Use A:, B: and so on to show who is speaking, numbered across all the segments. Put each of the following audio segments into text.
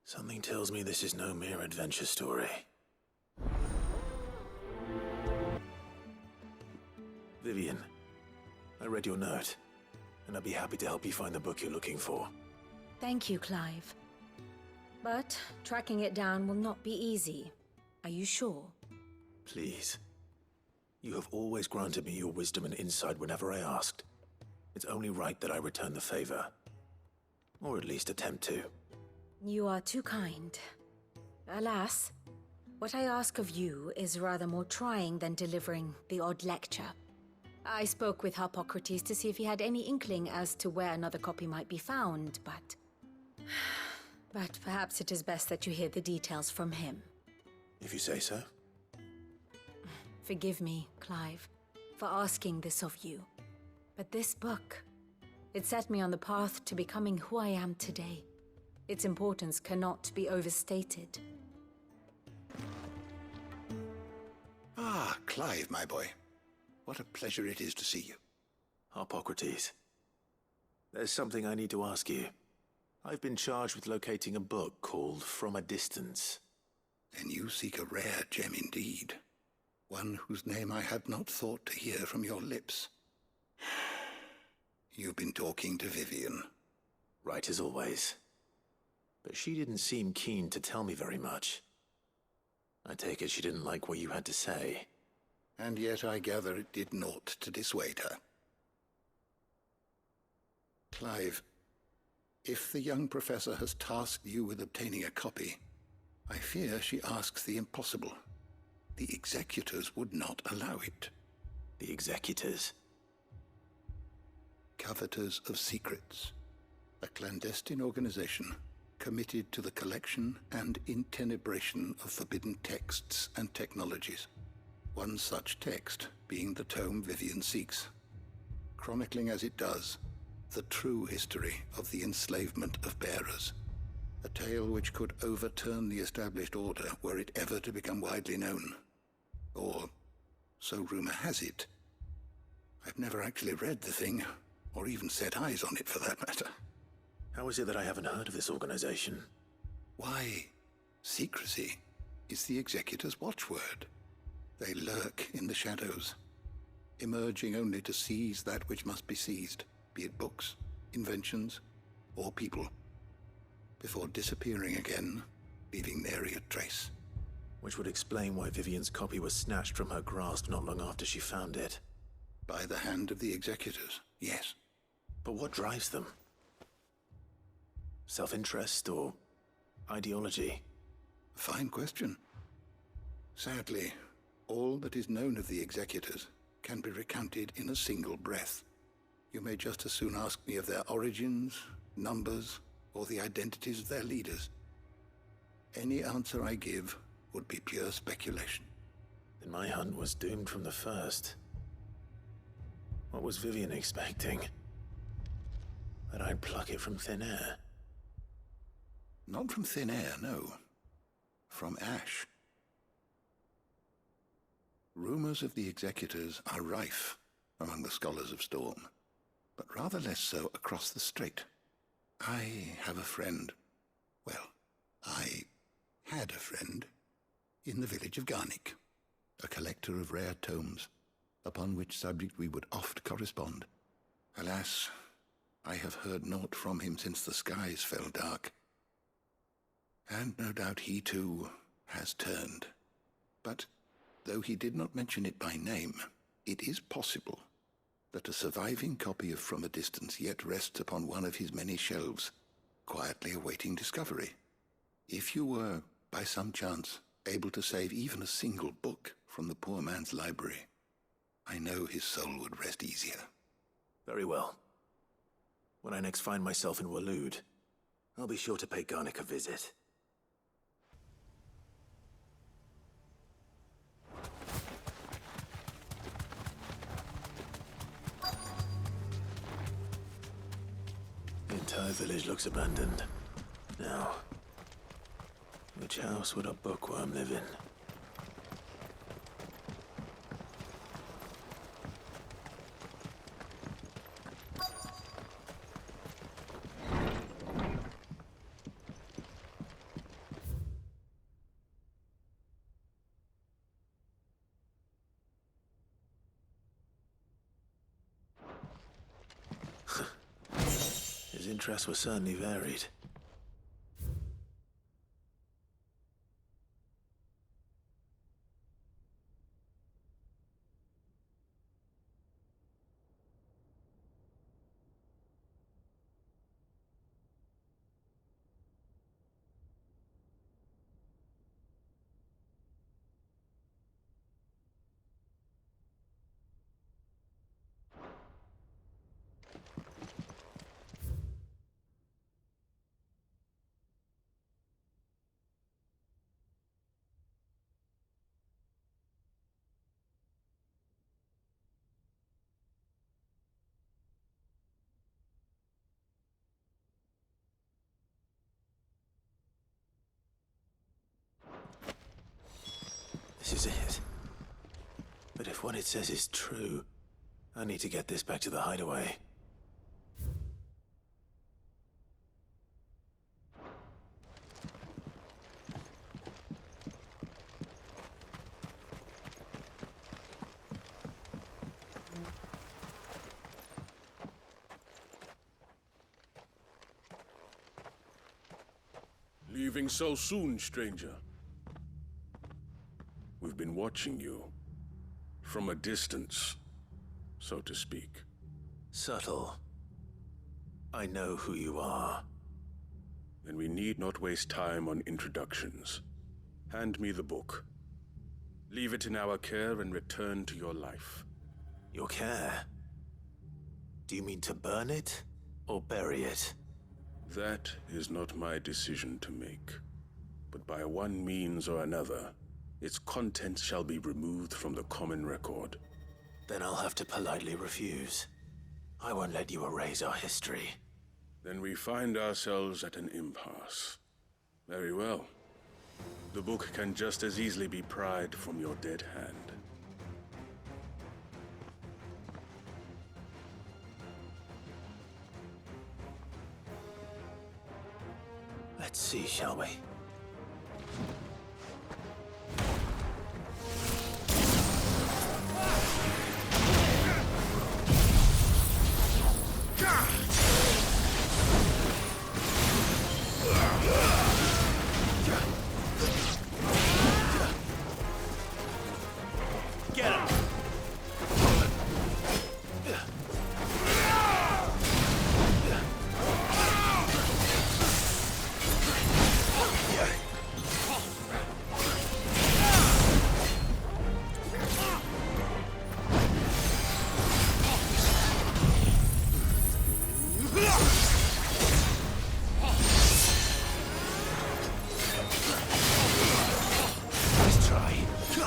A: Something tells me this is no mere adventure story. Vivian, I read your note, and I'd be happy to help you find the book you're looking for.
B: Thank you, Clive. But tracking it down will not be easy. Are you sure?
A: Please. You have always granted me your wisdom and insight whenever I asked. It's only right that I return the favor. Or at least attempt to.
B: You are too kind. Alas, what I ask of you is rather more trying than delivering the odd lecture. I spoke with Harpocrates to see if he had any inkling as to where another copy might be found, but... But perhaps it is best that you hear the details from him.
A: If you say so.
B: Forgive me, Clive, for asking this of you. But this book, it set me on the path to becoming who I am today. Its importance cannot be overstated.
C: Ah, Clive, my boy. What a pleasure it is to see you.
A: Harpocrates. There's something I need to ask you. I've been charged with locating a book called From a Distance.
C: Then you seek a rare gem indeed. One whose name I had not thought to hear from your lips. You've been talking to Vivian.
A: Right as always. But she didn't seem keen to tell me very much. I take it she didn't like what you had to say.
C: And yet I gather it did naught to dissuade her. Clive, if the young professor has tasked you with obtaining a copy, I fear she asks the impossible. The executors would not allow it.
A: The executors?
C: Coveters of Secrets. A clandestine organization committed to the collection and intenebration of forbidden texts and technologies. One such text being the tome Vivian seeks, chronicling as it does the true history of the enslavement of bearers, a tale which could overturn the established order were it ever to become widely known. Or, so rumor has it. I've never actually read the thing, or even set eyes on it for that matter.
A: How is it that I haven't heard of this organization?
C: Why, secrecy is the executor's watchword. They lurk in the shadows, emerging only to seize that which must be seized, be it books, inventions, or people, before disappearing again, leaving nary a trace.
A: Which would explain why Vivian's copy was snatched from her grasp not long after she found it.
C: By the hand of the executors, yes.
A: But what drives them? Self-interest or ideology?
C: A fine question. Sadly, all that is known of the executors can be recounted in a single breath. You may just as soon ask me of their origins, numbers, or the identities of their leaders. Any answer I give would be pure speculation.
A: Then my hunt was doomed from the first. What was Vivian expecting? That I'd pluck it from thin air?
C: Not from thin air, no. From ash. Rumors of the executors are rife among the scholars of Storm, but rather less so across the strait. I have a friend. Well, I had a friend in the village of Garnick, a collector of rare tomes, upon which subject we would oft correspond. Alas, I have heard naught from him since the skies fell dark. And no doubt he too has turned. But though he did not mention it by name, it is possible that a surviving copy of From a Distance yet rests upon one of his many shelves, quietly awaiting discovery. If you were, by some chance, able to save even a single book from the poor man's library, I know his soul would rest easier.
A: Very well. When I next find myself in Waloed, I'll be sure to pay Garnick a visit. The entire village looks abandoned. Now, which house would a bookworm live in? His interests were certainly varied. This is it. But if what it says is true, I need to get this back to the hideaway.
D: Leaving so soon, stranger? We've been watching you. From a distance, so to speak.
A: Subtle. I know who you are.
D: Then we need not waste time on introductions. Hand me the book. Leave it in our care and return to your life.
A: Your care? Do you mean to burn it, or bury it?
D: That is not my decision to make. But by one means or another, its contents shall be removed from the common record.
A: Then I'll have to politely refuse. I won't let you erase our history.
D: Then we find ourselves at an impasse. Very well. The book can just as easily be pried from your dead hand.
A: Let's see, shall we? Get him! Nice try. Too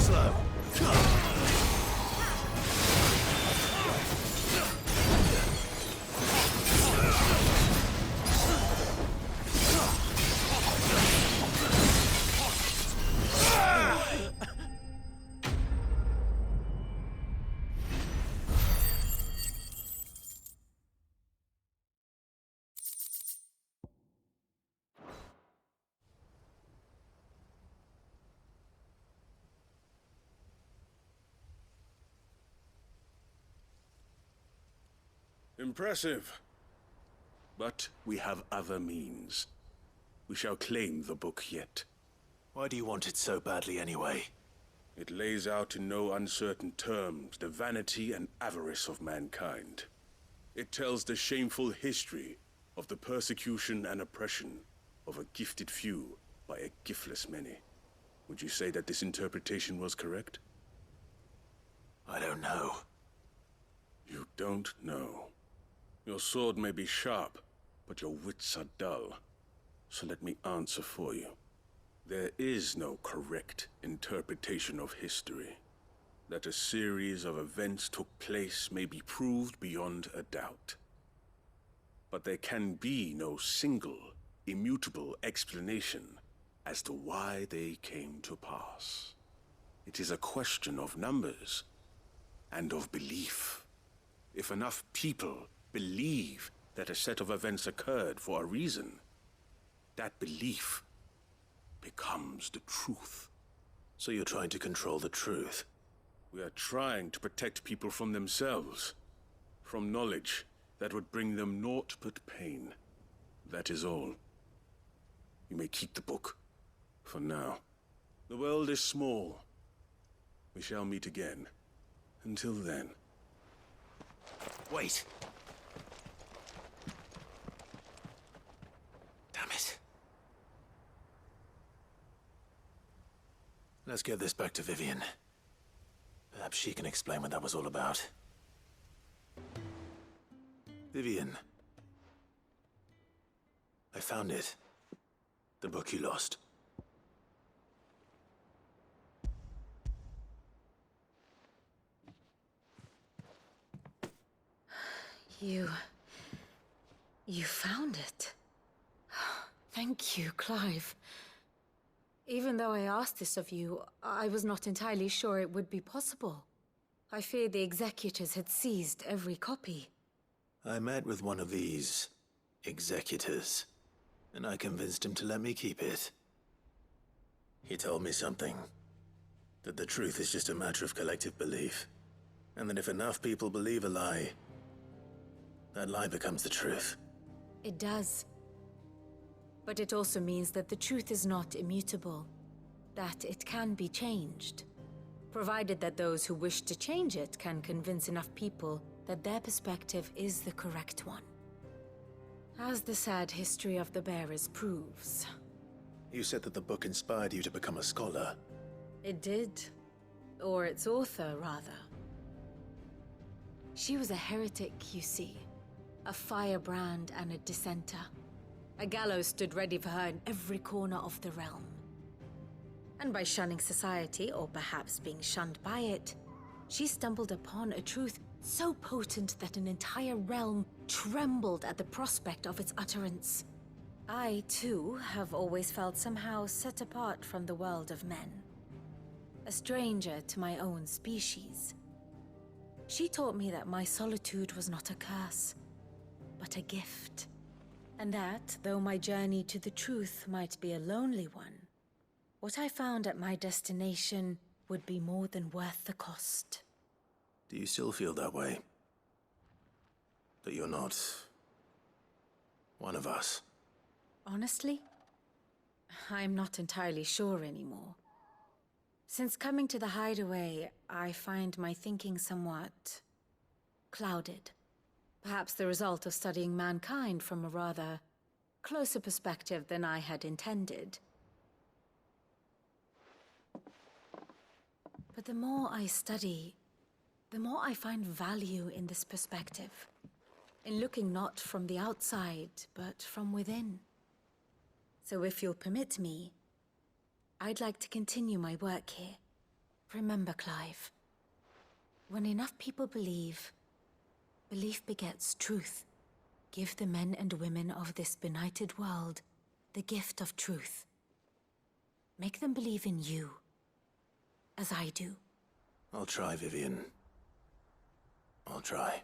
A: slow.
D: Impressive. But we have other means. We shall claim the book yet.
A: Why do you want it so badly anyway?
D: It lays out in no uncertain terms the vanity and avarice of mankind. It tells the shameful history of the persecution and oppression of a gifted few by a giftless many. Would you say that this interpretation was correct?
A: I don't know.
D: You don't know. Your sword may be sharp, but your wits are dull. So let me answer for you. There is no correct interpretation of history. That a series of events took place may be proved beyond a doubt. But there can be no single, immutable explanation as to why they came to pass. It is a question of numbers and of belief. If enough people believe that a set of events occurred for a reason, that belief becomes the truth.
A: So you're trying to control the truth?
D: We are trying to protect people from themselves, from knowledge that would bring them naught but pain. That is all. You may keep the book, for now. The world is small. We shall meet again. Until then.
A: Wait! Damn it. Let's get this back to Vivian. Perhaps she can explain what that was all about. Vivian. I found it. The book you lost.
B: You found it. Thank you, Clive. Even though I asked this of you, I was not entirely sure it would be possible. I feared the executors had seized every copy.
A: I met with one of these executors, and I convinced him to let me keep it. He told me something. That the truth is just a matter of collective belief. And that if enough people believe a lie, that lie becomes the truth.
B: It does. But it also means that the truth is not immutable. That it can be changed. Provided that those who wish to change it can convince enough people that their perspective is the correct one. As the sad history of the bearers proves.
A: You said that the book inspired you to become a scholar.
B: It did. Or its author, rather. She was a heretic, you see. A firebrand and a dissenter. A gallows stood ready for her in every corner of the realm. And by shunning society, or perhaps being shunned by it, she stumbled upon a truth so potent that an entire realm trembled at the prospect of its utterance. I, too, have always felt somehow set apart from the world of men. A stranger to my own species. She taught me that my solitude was not a curse, but a gift. And that, though my journey to the truth might be a lonely one, what I found at my destination would be more than worth the cost.
A: Do you still feel that way? That you're not one of us?
B: Honestly, I'm not entirely sure anymore. Since coming to the hideaway, I find my thinking somewhat clouded. Perhaps the result of studying mankind from a rather closer perspective than I had intended. But the more I study, the more I find value in this perspective. In looking not from the outside, but from within. So if you'll permit me, I'd like to continue my work here. Remember, Clive, when enough people believe, belief begets truth. Give the men and women of this benighted world the gift of truth. Make them believe in you, as I do.
A: I'll try, Vivian. I'll try.